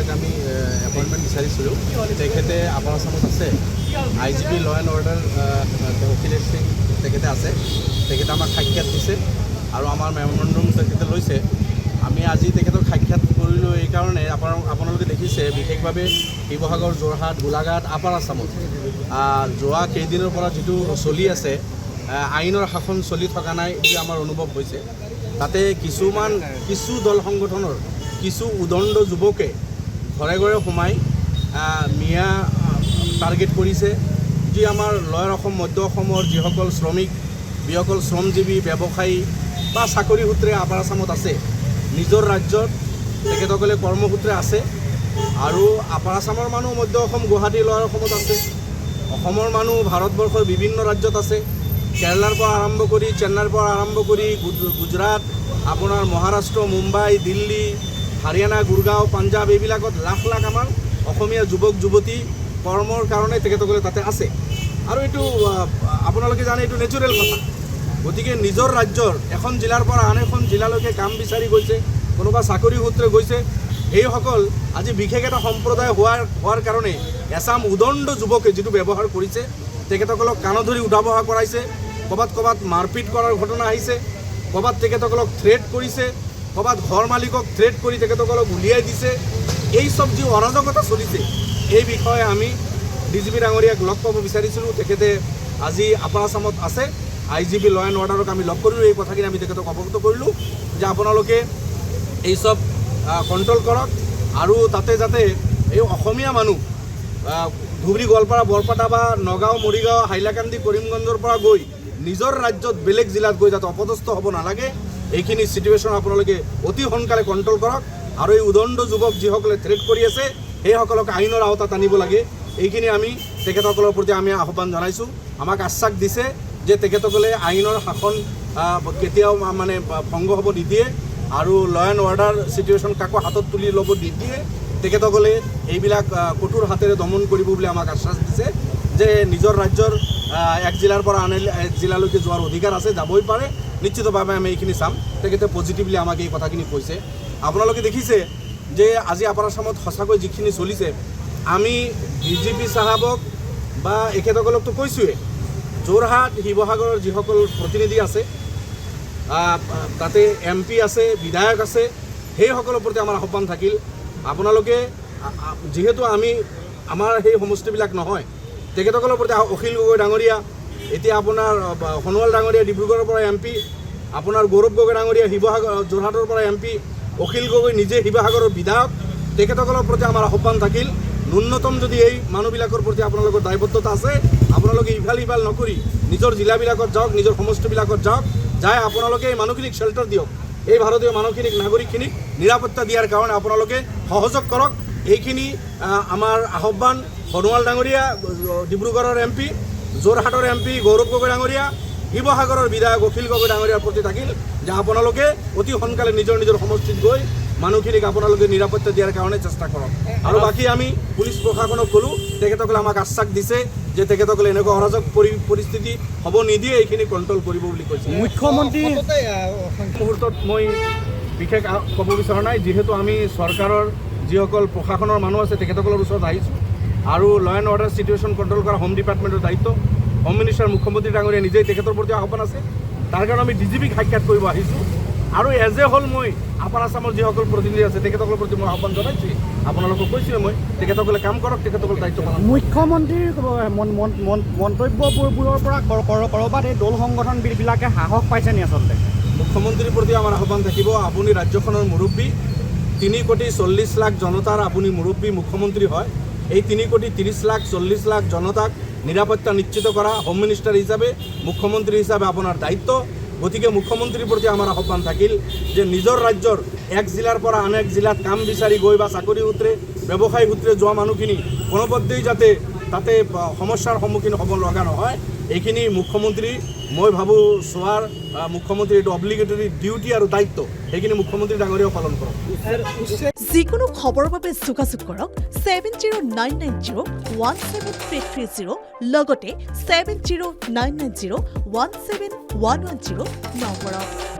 ডাঙৰীয়াক আমি এপইণ্টমেণ্ট বিচাৰিছিলোঁ তেখেতে আপাৰ আছামত আছে IGP ল এণ্ড অৰ্ডাৰ অখিলেশ সিং তেখেতে আছে তেখেতে আমাক সাক্ষাৎ দিছে আৰু আমাৰ মেমৰেণ্ডাম তেখেতে লৈছে আমি আজি তেখেতক সাক্ষাৎ কৰিলোঁ এইকাৰণে আপোনালোকে দেখিছে বিশেষভাৱে শিৱসাগৰ যোৰহাট গোলাঘাট আপাৰ আছামত যোৱা কেইদিনৰ পৰা যিটো চলি আছে আইনৰ শাসন চলি থকা নাই বুলি আমাৰ অনুভৱ হৈছে তাতে কিছু দল সংগঠনৰ কিছু উদণ্ড যুৱকে ঘৰে ঘৰে সোমাই মিয়া টাৰ্গেট কৰিছে যি আমাৰ লয়াৰ অসম মধ্য অসমৰ যিসকল শ্ৰমিক যিসকল শ্ৰমজীৱী ব্যৱসায়ী বা চাকৰি সূত্ৰে আপাৰ আছামত আছে নিজৰ ৰাজ্যত তেখেতসকলে কৰ্মসূত্ৰে আছে আৰু আপাৰ আছামৰ মানুহ মধ্য অসম গুৱাহাটী লয়াৰ অসমত আছে অসমৰ মানুহ ভাৰতবৰ্ষৰ বিভিন্ন ৰাজ্যত আছে কেৰালাৰ পৰা আৰম্ভ কৰি চেন্নাইৰ পৰা আৰম্ভ কৰি গুজৰাট আপোনাৰ মহাৰাষ্ট্ৰ মুম্বাই দিল্লী হাৰিয়ানা গুৰগাঁও পাঞ্জাৱ এইবিলাকত লাখ লাখ আমাৰ অসমীয়া যুৱক যুৱতী কৰ্মৰ কাৰণে তেখেতসকলে তাতে আছে আৰু এইটো আপোনালোকে জানে এইটো নেচাৰেল কথা গতিকে নিজৰ ৰাজ্যৰ এখন জিলাৰ পৰা আন এখন জিলালৈকে কাম বিচাৰি গৈছে কোনোবা চাকৰি সূত্ৰে গৈছে এইসকল আজি বিশেষ এটা সম্প্ৰদায় হোৱাৰ কাৰণে এচাম উদণ্ড যুৱকে যিটো ব্যৱহাৰ কৰিছে তেখেতসকলক কাণত ধৰি উঠা বহা কৰাইছে ক'ৰবাত মাৰপিট কৰাৰ ঘটনা আহিছে ক'ৰবাত তেখেতসকলক থ্ৰেট কৰিছে ক'ৰবাত ঘৰ মালিকক থ্ৰেট কৰি তেখেতসকলক উলিয়াই দিছে এই চব যি অৰাজকতা চলিছে এই বিষয়ে আমি DGP ডাঙৰীয়াক লগ পাব বিচাৰিছিলোঁ তেখেতে আজি আপাৰ আছামত আছে IGP ল এণ্ড অৰ্ডাৰক আমি লগ কৰিলোঁ এই কথাখিনি আমি তেখেতক অৱগত কৰিলোঁ যে আপোনালোকে এই চব কণ্ট্ৰল কৰক আৰু তাতে যাতে এই অসমীয়া মানুহ ধুবুৰী গোৱালপাৰা বৰপেটা বা নগাঁও মৰিগাঁও হাইলাকান্দি কৰিমগঞ্জৰ পৰা গৈ নিজৰ ৰাজ্যত বেলেগ জিলাত গৈ যাতে অপদস্থ হ'ব নালাগে এইখিনি চিটুৱেশ্যন আপোনালোকে অতি সোনকালে কণ্ট্ৰল কৰক আৰু এই উদণ্ড যুৱক যিসকলে থ্ৰেট কৰি আছে সেইসকলক আইনৰ আওতাত আনিব লাগে এইখিনি আমি তেখেতসকলৰ প্ৰতি আমি আহ্বান জনাইছোঁ আমাক আশ্বাস দিছে যে তেখেতসকলে আইনৰ শাসন কেতিয়াও মানে ভংগ হ'ব নিদিয়ে আৰু ল এণ্ড অৰ্ডাৰ চিটুৱেশ্যন কাকো হাতত তুলি ল'ব নিদিয়ে তেখেতসকলে এইবিলাক কঠোৰ হাতেৰে দমন কৰিব বুলি আমাক আশ্বাস দিছে যে নিজৰ ৰাজ্যৰ এক জিলাৰ পৰা আন এক জিলালৈকে যোৱাৰ অধিকাৰ আছে যাবই পাৰে নিশ্চিতভাৱে আমি এইখিনি চাম তেখেতে পজিটিভলি আমাক এই কথাখিনি কৈছে আপোনালোকে দেখিছে যে আজি আপাৰ আছামত সঁচাকৈ যিখিনি চলিছে আমি DGP চাহাবক বা এখেতসকলকতো কৈছোঁৱে যোৰহাট শিৱসাগৰৰ যিসকল প্ৰতিনিধি আছে তাতে MP আছে বিধায়ক আছে সেইসকলৰ প্ৰতি আমাৰ আহ্বান থাকিল আপোনালোকে যিহেতু আমাৰ সেই সমষ্টিবিলাক নহয় তেখেতসকলৰ প্ৰতি অখিল গগৈ ডাঙৰীয়া এতিয়া আপোনাৰ সোণোৱাল ডাঙৰীয়া ডিব্ৰুগড়ৰ পৰা MP আপোনাৰ গৌৰৱ গগৈ ডাঙৰীয়া শিৱসাগৰ যোৰহাটৰ পৰা MP অখিল গগৈ নিজে শিৱসাগৰৰ বিধায়ক তেখেতসকলৰ প্ৰতি আমাৰ আহ্বান থাকিল ন্যূনতম যদি এই মানুহবিলাকৰ প্ৰতি আপোনালোকৰ দায়বদ্ধতা আছে আপোনালোকে ইফাল নকৰি নিজৰ জিলাবিলাকত যাওক নিজৰ সমষ্টিবিলাকত যাওক যাই আপোনালোকে এই মানুহখিনিক শ্বেল্টাৰ দিয়ক এই ভাৰতীয় মানুহখিনিক নাগৰিকখিনিক নিৰাপত্তা দিয়াৰ কাৰণে আপোনালোকে সহযোগ কৰক এইখিনি আমাৰ আহ্বান সোণোৱাল ডাঙৰীয়া ডিব্ৰুগড়ৰ MP যোৰহাটৰ MP গৌৰৱ গগৈ ডাঙৰীয়া শিৱসাগৰৰ বিধায়ক অখিল গগৈ ডাঙৰীয়াৰ প্ৰতি থাকিল যে আপোনালোকে অতি সোনকালে নিজৰ সমষ্টিত গৈ মানুহখিনিক আপোনালোকে নিৰাপত্তা দিয়াৰ কাৰণে চেষ্টা কৰক আৰু বাকী আমি পুলিচ প্ৰশাসনক ক'লোঁ তেখেতসকলে আমাক আশ্বাস দিছে যে তেখেতসকলে এনেকুৱা অৰাজক পৰিস্থিতি হ'ব নিদিয়ে এইখিনি কণ্ট্ৰল কৰিব বুলি কৈছে মুখ্যমন্ত্ৰী মুহূৰ্তত মই বিশেষ ক'ব বিচৰা নাই যিহেতু আমি চৰকাৰৰ যিসকল প্ৰশাসনৰ মানুহ আছে তেখেতসকলৰ ওচৰত আহিছোঁ আৰু ল এণ্ড অৰ্ডাৰ চিটুৱেশ্যন কণ্ট্ৰল কৰা হোম ডিপাৰ্টমেণ্টৰ দায়িত্ব হোম মিনিষ্টাৰ মুখ্যমন্ত্ৰী ডাঙৰীয়া নিজেই তেখেতৰ প্ৰতি আহ্বান আছে তাৰ কাৰণে আমি DGPক সাক্ষাৎ কৰিব আহিছোঁ আৰু এজ এ হ'ল মই আপাৰ আছামৰ যিসকল প্ৰতিনিধি আছে তেখেতসকলৰ প্ৰতি মই আহ্বান জনাইছোঁ আপোনালোকক কৈছোঁৱে মই তেখেতসকলে কাম কৰক তেখেতসকলৰ দায়িত্ব পালন মুখ্যমন্ত্ৰীৰ মন্তব্যবোৰৰ পৰা ক'ৰবাত এই দল সংগঠনবিলাকে সাহস পাইছে নি আচলতে মুখ্যমন্ত্ৰীৰ প্ৰতি আমাৰ আহ্বান থাকিব আপুনি ৰাজ্যখনৰ মুৰব্বী 3,40,00,000 জনতাৰ আপুনি মুৰব্বী মুখ্যমন্ত্ৰী হয় এই 3,30,40,00,000 জনতাক নিৰাপত্তা নিশ্চিত কৰা হোম মিনিষ্টাৰ হিচাপে মুখ্যমন্ত্ৰী হিচাপে আপোনাৰ দায়িত্ব গতিকে মুখ্যমন্ত্ৰীৰ প্ৰতি আমাৰ আহ্বান থাকিল যে নিজৰ ৰাজ্যৰ এক জিলাৰ পৰা আন এক জিলাত কাম বিচাৰি গৈ বা চাকৰি সূত্ৰে ব্যৱসায় সূত্ৰে যোৱা মানুহখিনি কোনোপধ্যেই যাতে তাতে সমস্যাৰ সন্মুখীন হ'ব লগা নহয় এইখিনি মুখ্যমন্ত্ৰী মই ভাবোঁ চোৱাৰ মুখ্যমন্ত্ৰী এইটো অব্লিগেটৰী ডিউটি আৰু দায়িত্ব সেইখিনি মুখ্যমন্ত্ৰী ডাঙৰীয়াও পালন কৰক যিকোনো খবৰৰ বাবে যোগাযোগ কৰক 7099017330 লগতে 7099017110 নম্বৰত